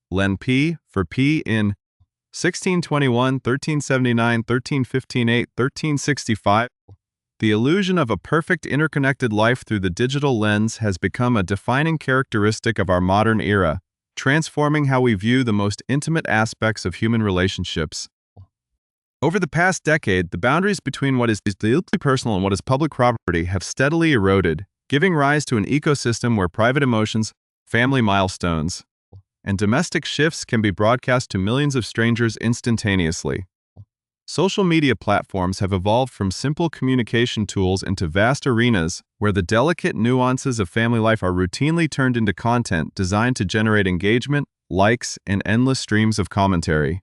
Len P for P in 1621, 1379, 1358, 1365. The illusion of a perfect interconnected life through the digital lens has become a defining characteristic of our modern era, transforming how we view the most intimate aspects of human relationships. Over the past decade, the boundaries between what is deeply personal and what is public property have steadily eroded, giving rise to an ecosystem where private emotions, family milestones, and domestic shifts can be broadcast to millions of strangers instantaneously. Social media platforms have evolved from simple communication tools into vast arenas where the delicate nuances of family life are routinely turned into content designed to generate engagement, likes, and endless streams of commentary.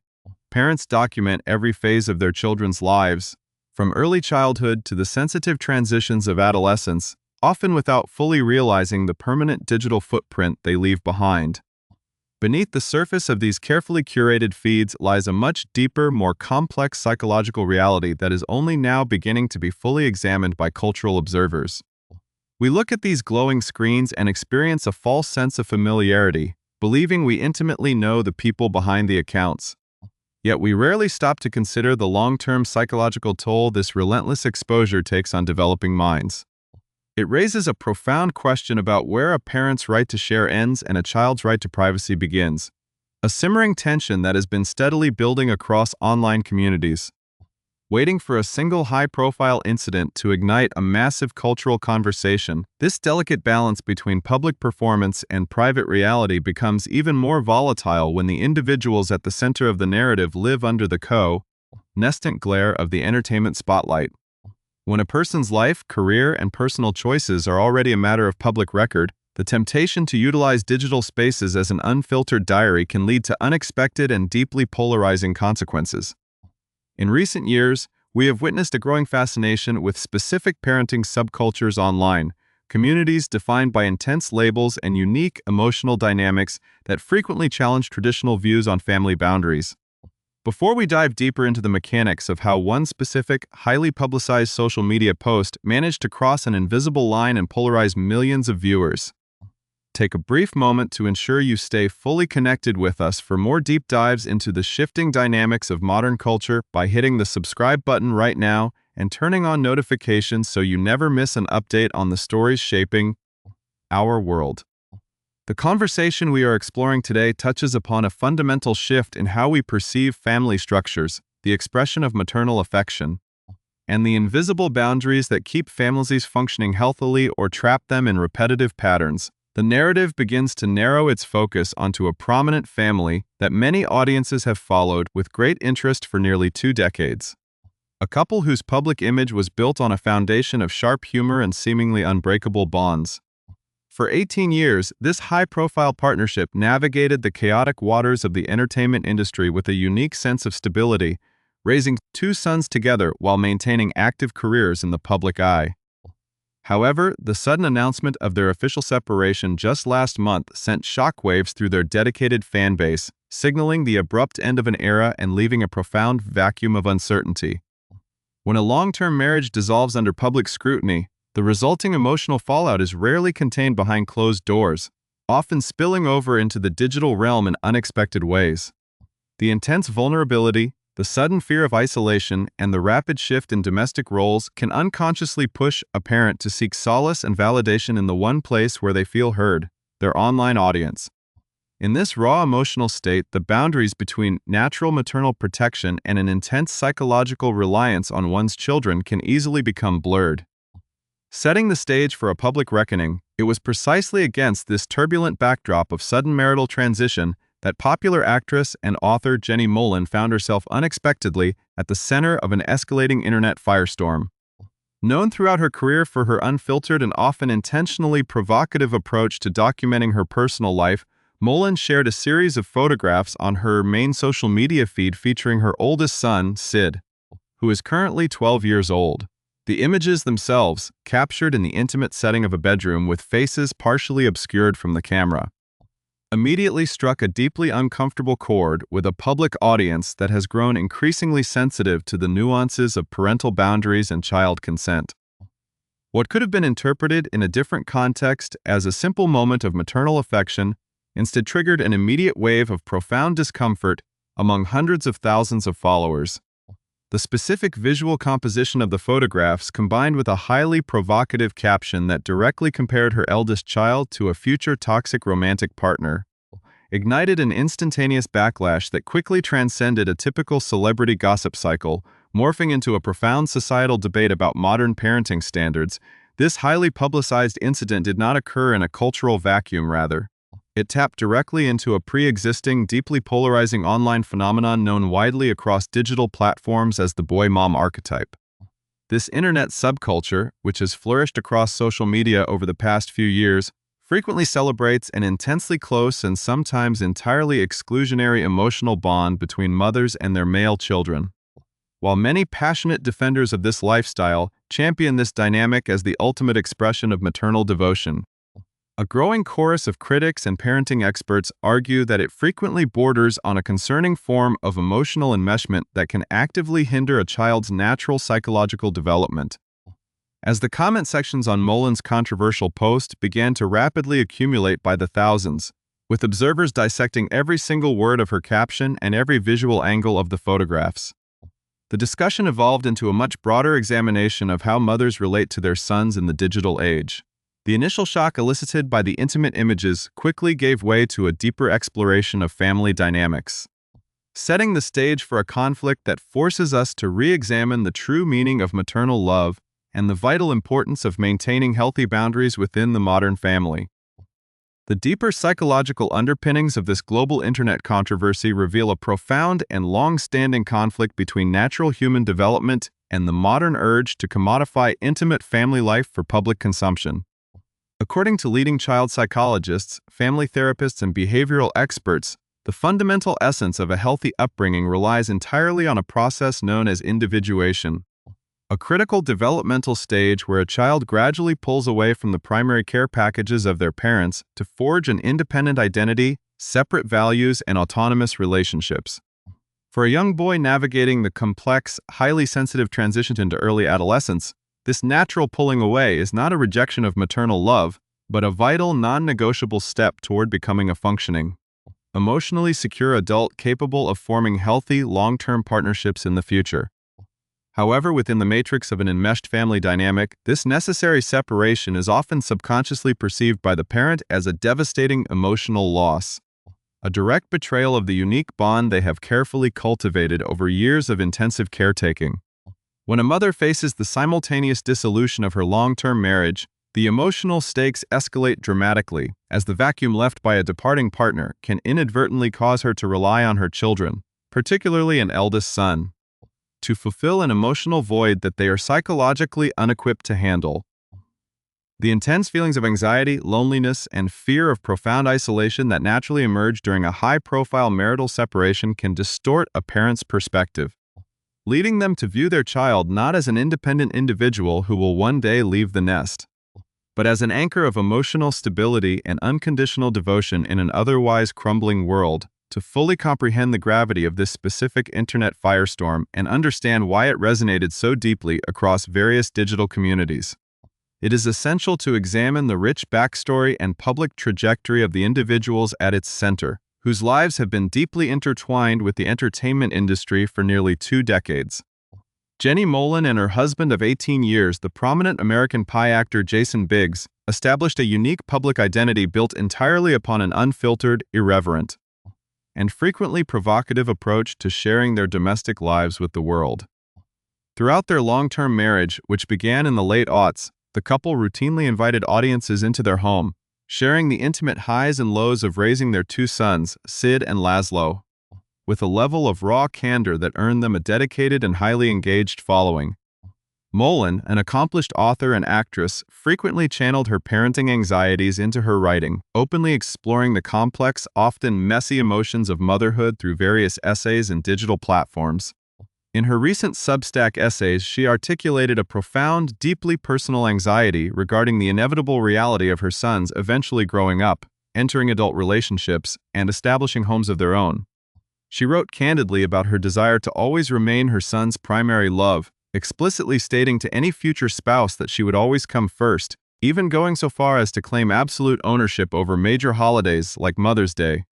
Parents document every phase of their children's lives, from early childhood to the sensitive transitions of adolescence, often without fully realizing the permanent digital footprint they leave behind. Beneath the surface of these carefully curated feeds lies a much deeper, more complex psychological reality that is only now beginning to be fully examined by cultural observers. We look at these glowing screens and experience a false sense of familiarity, believing we intimately know the people behind the accounts. Yet we rarely stop to consider the long-term psychological toll this relentless exposure takes on developing minds. It raises a profound question about where a parent's right to share ends and a child's right to privacy begins, a simmering tension that has been steadily building across online communities. Waiting for a single high-profile incident to ignite a massive cultural conversation, this delicate balance between public performance and private reality becomes even more volatile when the individuals at the center of the narrative live under the constant glare of the entertainment spotlight. When a person's life, career, and personal choices are already a matter of public record, the temptation to utilize digital spaces as an unfiltered diary can lead to unexpected and deeply polarizing consequences. In recent years, we have witnessed a growing fascination with specific parenting subcultures online, communities defined by intense labels and unique emotional dynamics that frequently challenge traditional views on family boundaries. Before we dive deeper into the mechanics of how one specific, highly publicized social media post managed to cross an invisible line and polarize millions of viewers, take a brief moment to ensure you stay fully connected with us for more deep dives into the shifting dynamics of modern culture by hitting the subscribe button right now and turning on notifications so you never miss an update on the stories shaping our world. The conversation we are exploring today touches upon a fundamental shift in how we perceive family structures, the expression of maternal affection, and the invisible boundaries that keep families functioning healthily or trap them in repetitive patterns. The narrative begins to narrow its focus onto a prominent family that many audiences have followed with great interest for nearly 2 decades. A couple whose public image was built on a foundation of sharp humor and seemingly unbreakable bonds. For 18 years, this high-profile partnership navigated the chaotic waters of the entertainment industry with a unique sense of stability, raising 2 sons together while maintaining active careers in the public eye. However, the sudden announcement of their official separation just last month sent shockwaves through their dedicated fan base, signaling the abrupt end of an era and leaving a profound vacuum of uncertainty. When a long-term marriage dissolves under public scrutiny, the resulting emotional fallout is rarely contained behind closed doors, often spilling over into the digital realm in unexpected ways. The intense vulnerability, the sudden fear of isolation, and the rapid shift in domestic roles can unconsciously push a parent to seek solace and validation in the one place where they feel heard, their online audience. In this raw emotional state, the boundaries between natural maternal protection and an intense psychological reliance on one's children can easily become blurred. Setting the stage for a public reckoning, it was precisely against this turbulent backdrop of sudden marital transition that popular actress and author Jenny Mollen found herself unexpectedly at the center of an escalating internet firestorm. Known throughout her career for her unfiltered and often intentionally provocative approach to documenting her personal life, Mollen shared a series of photographs on her main social media feed featuring her oldest son, Sid, who is currently 12 years old. The images themselves, captured in the intimate setting of a bedroom with faces partially obscured from the camera, immediately struck a deeply uncomfortable chord with a public audience that has grown increasingly sensitive to the nuances of parental boundaries and child consent. What could have been interpreted in a different context as a simple moment of maternal affection instead triggered an immediate wave of profound discomfort among hundreds of thousands of followers. The specific visual composition of the photographs, combined with a highly provocative caption that directly compared her eldest child to a future toxic romantic partner, ignited an instantaneous backlash that quickly transcended a typical celebrity gossip cycle, morphing into a profound societal debate about modern parenting standards. This highly publicized incident did not occur in a cultural vacuum, rather. It tapped directly into a pre-existing, deeply polarizing online phenomenon known widely across digital platforms as the boy-mom archetype. This internet subculture, which has flourished across social media over the past few years, frequently celebrates an intensely close and sometimes entirely exclusionary emotional bond between mothers and their male children. While many passionate defenders of this lifestyle champion this dynamic as the ultimate expression of maternal devotion, a growing chorus of critics and parenting experts argue that it frequently borders on a concerning form of emotional enmeshment that can actively hinder a child's natural psychological development. As the comment sections on Mollen's controversial post began to rapidly accumulate by the thousands, with observers dissecting every single word of her caption and every visual angle of the photographs, the discussion evolved into a much broader examination of how mothers relate to their sons in the digital age. The initial shock elicited by the intimate images quickly gave way to a deeper exploration of family dynamics, setting the stage for a conflict that forces us to re-examine the true meaning of maternal love and the vital importance of maintaining healthy boundaries within the modern family. The deeper psychological underpinnings of this global internet controversy reveal a profound and long-standing conflict between natural human development and the modern urge to commodify intimate family life for public consumption. According to leading child psychologists, family therapists, and behavioral experts, the fundamental essence of a healthy upbringing relies entirely on a process known as individuation, a critical developmental stage where a child gradually pulls away from the primary care packages of their parents to forge an independent identity, separate values, and autonomous relationships. For a young boy navigating the complex, highly sensitive transition into early adolescence, this natural pulling away is not a rejection of maternal love, but a vital, non-negotiable step toward becoming a functioning, emotionally secure adult capable of forming healthy, long-term partnerships in the future. However, within the matrix of an enmeshed family dynamic, this necessary separation is often subconsciously perceived by the parent as a devastating emotional loss, a direct betrayal of the unique bond they have carefully cultivated over years of intensive caretaking. When a mother faces the simultaneous dissolution of her long-term marriage, the emotional stakes escalate dramatically, as the vacuum left by a departing partner can inadvertently cause her to rely on her children, particularly an eldest son, to fulfill an emotional void that they are psychologically unequipped to handle. The intense feelings of anxiety, loneliness, and fear of profound isolation that naturally emerge during a high-profile marital separation can distort a parent's perspective, leading them to view their child not as an independent individual who will one day leave the nest, but as an anchor of emotional stability and unconditional devotion in an otherwise crumbling world. To fully comprehend the gravity of this specific internet firestorm and understand why it resonated so deeply across various digital communities, it is essential to examine the rich backstory and public trajectory of the individuals at its center, whose lives have been deeply intertwined with the entertainment industry for nearly 2 decades. Jenny Mollen and her husband of 18 years, the prominent American Pie actor Jason Biggs, established a unique public identity built entirely upon an unfiltered, irreverent, and frequently provocative approach to sharing their domestic lives with the world. Throughout their long-term marriage, which began in the late aughts, the couple routinely invited audiences into their home, sharing the intimate highs and lows of raising their 2 sons, Sid and Laszlo, with a level of raw candor that earned them a dedicated and highly engaged following. Mollen, an accomplished author and actress, frequently channeled her parenting anxieties into her writing, openly exploring the complex, often messy emotions of motherhood through various essays and digital platforms. In her recent Substack essays, she articulated a profound, deeply personal anxiety regarding the inevitable reality of her sons eventually growing up, entering adult relationships, and establishing homes of their own. She wrote candidly about her desire to always remain her son's primary love, explicitly stating to any future spouse that she would always come first, even going so far as to claim absolute ownership over major holidays like Mother's Day,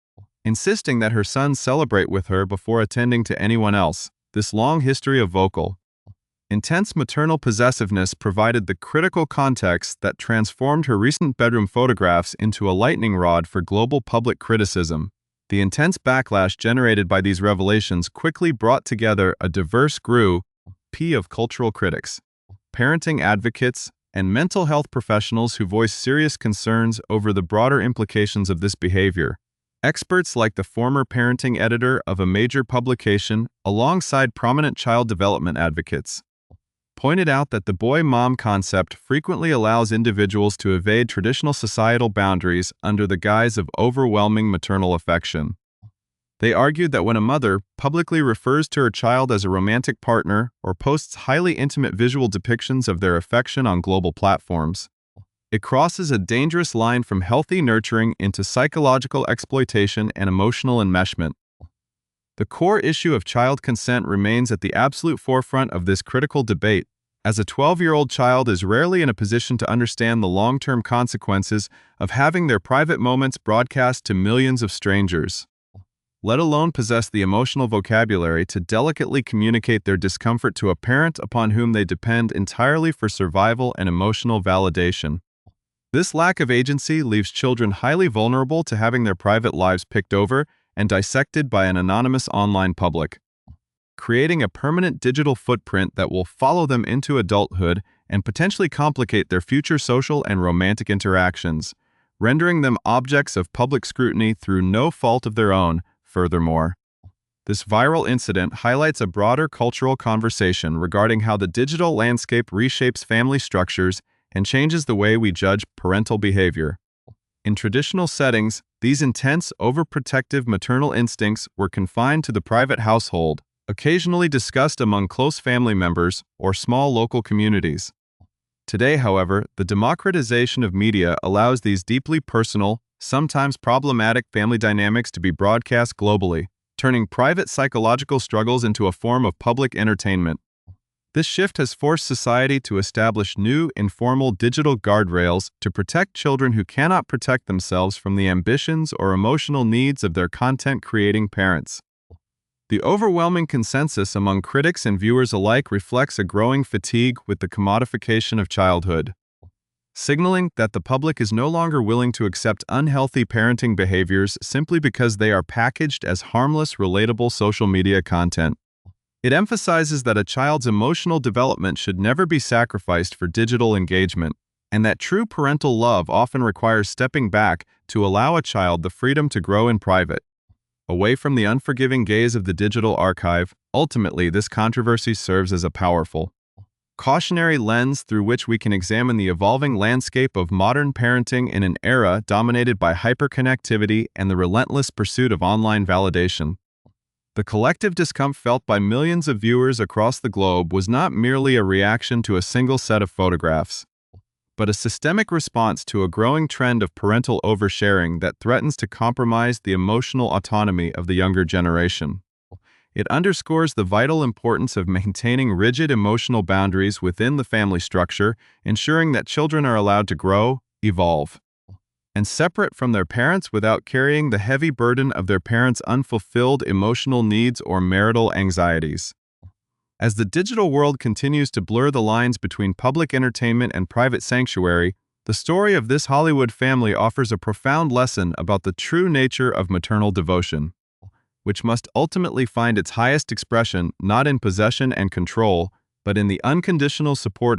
insisting that her sons celebrate with her before attending to anyone else. This long history of vocal, intense maternal possessiveness provided the critical context that transformed her recent bedroom photographs into a lightning rod for global public criticism. The intense backlash generated by these revelations quickly brought together a diverse group of cultural critics, parenting advocates, and mental health professionals who voiced serious concerns over the broader implications of this behavior. Experts like the former parenting editor of a major publication, alongside prominent child development advocates, pointed out that the boy-mom concept frequently allows individuals to evade traditional societal boundaries under the guise of overwhelming maternal affection. They argued that when a mother publicly refers to her child as a romantic partner or posts highly intimate visual depictions of their affection on global platforms, it crosses a dangerous line from healthy nurturing into psychological exploitation and emotional enmeshment. The core issue of child consent remains at the absolute forefront of this critical debate, as a 12-year-old child is rarely in a position to understand the long-term consequences of having their private moments broadcast to millions of strangers, let alone possess the emotional vocabulary to delicately communicate their discomfort to a parent upon whom they depend entirely for survival and emotional validation. This lack of agency leaves children highly vulnerable to having their private lives picked over and dissected by an anonymous online public, creating a permanent digital footprint that will follow them into adulthood and potentially complicate their future social and romantic interactions, rendering them objects of public scrutiny through no fault of their own. Furthermore, this viral incident highlights a broader cultural conversation regarding how the digital landscape reshapes family structures and changes the way we judge parental behavior. In traditional settings, these intense, overprotective maternal instincts were confined to the private household, occasionally discussed among close family members or small local communities. Today, however, the democratization of media allows these deeply personal, sometimes problematic family dynamics to be broadcast globally, turning private psychological struggles into a form of public entertainment. This shift has forced society to establish new, informal digital guardrails to protect children who cannot protect themselves from the ambitions or emotional needs of their content-creating parents. The overwhelming consensus among critics and viewers alike reflects a growing fatigue with the commodification of childhood, signaling that the public is no longer willing to accept unhealthy parenting behaviors simply because they are packaged as harmless, relatable social media content. It emphasizes that a child's emotional development should never be sacrificed for digital engagement, and that true parental love often requires stepping back to allow a child the freedom to grow in private, away from the unforgiving gaze of the digital archive. Ultimately, this controversy serves as a powerful, cautionary lens through which we can examine the evolving landscape of modern parenting in an era dominated by hyperconnectivity and the relentless pursuit of online validation. The collective discomfort felt by millions of viewers across the globe was not merely a reaction to a single set of photographs, but a systemic response to a growing trend of parental oversharing that threatens to compromise the emotional autonomy of the younger generation. It underscores the vital importance of maintaining rigid emotional boundaries within the family structure, ensuring that children are allowed to grow, evolve, and separate from their parents without carrying the heavy burden of their parents' unfulfilled emotional needs or marital anxieties. As the digital world continues to blur the lines between public entertainment and private sanctuary, the story of this Hollywood family offers a profound lesson about the true nature of maternal devotion, which must ultimately find its highest expression not in possession and control, but in the unconditional support of